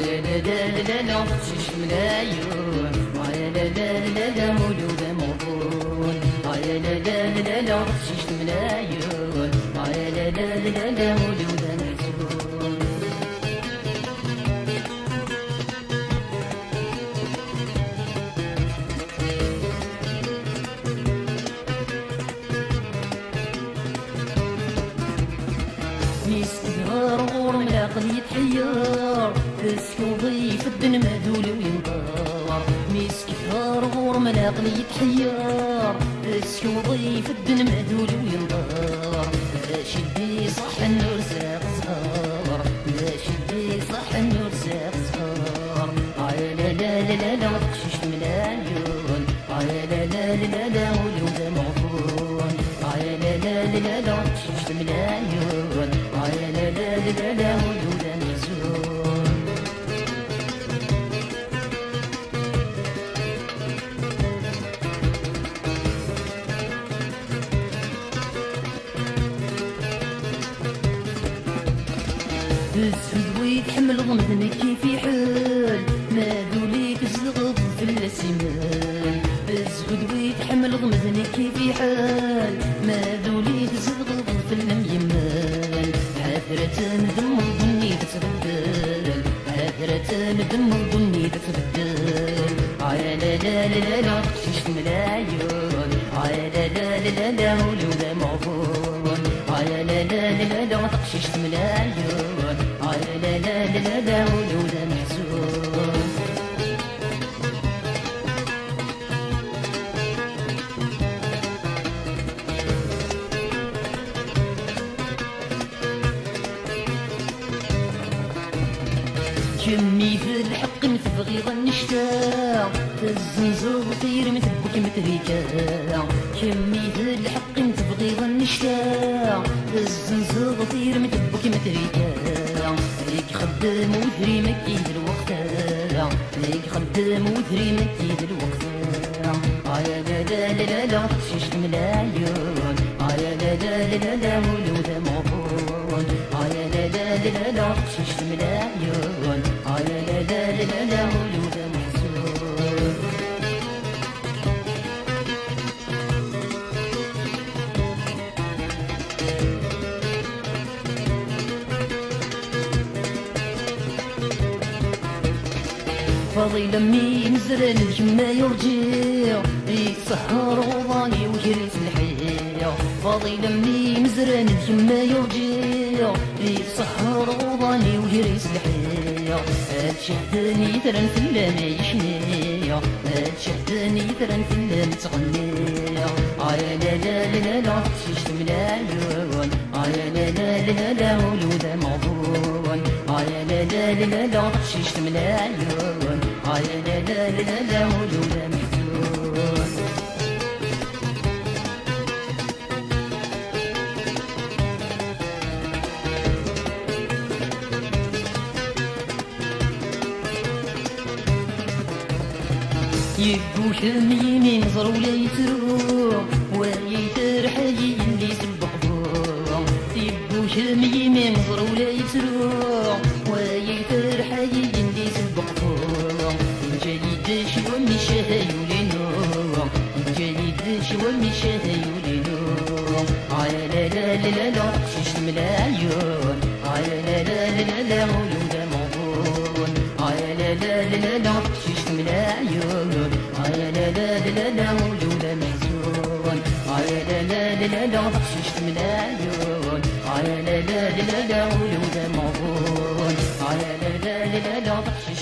يا لا لا لا لا شش ملايون يا لا لا لا لا مولود مغفور يا لا لا لا لا شش ملايون يا لا لا لا لا مولود مغفور مسكين غرغور من العقل يتحير تسكو ضيف الدن مهدول وينطار مسكين غرغور من العقل يتحير تسكو ضيف الدن مهدول وينطار لا شدي صح النور ساق صغار لا شدي صح النور ساق صغار لا لا لا لا لا تقشش ملايون لا لا لا لا ولود مغفور لا لا لا لا تقشش ملايون لا لا لا ولود مغفور السود ويتحمل غمضني كيف حال ما ذوليك زغض في السمان السود ويتحمل غمضني كيف حال ما ذوليك زغض في اليمان حافرة دم ظني تتبدل حافرة دم ظني تتبدل لا لا لا لا تقشش ملايون لا لا لا لا ولود مغفور لا لا لا لا تقشش ملايون لا لا لا ولود محزون كمي في الحق متبغي غنشتا الزنزور طير مثبك متريكا كمي في الحق متبغي غنشتا الزنزور طير مثبك متريكا ليك خدام وثري مكيد الوقت ليك خدام وثري مكيد الوقت لا لا لا لا تقشش ملايون لا لا لا لا ولود مغفور لا لا لا تقشش ملايون لا لا لا ولود محزون فضيل امي مزرن الجما يرجع يسهر غضاني وجريت الحياه فضيل امي مزرن الجما يرجع يسهر غضاني وجريت الحياه شهدني ترن في اللام يشنيا شهدني ترن في اللام تغنيا لا لا لا لا تقشش ملايون لا لا لا ولود مغفور لا لا لا تقشش ملايون لا لا ولود محزون يبوش يمين نظر ولا يتروح ويترح اللي سبقبوه يبوش يمين نظر ولا يتروح ويترح اللي سبقبوه جايد شو من شهيولينو جايد شو من شهيولينو لا لا لا لا تقشش ملايون لا لا لا ولود مغفور لا لا لا تقشش ملايون لا لا لا ولود محزون لا لا لا تقشش ملايون لا لا لا ولود مغفور لا لا لا تقشش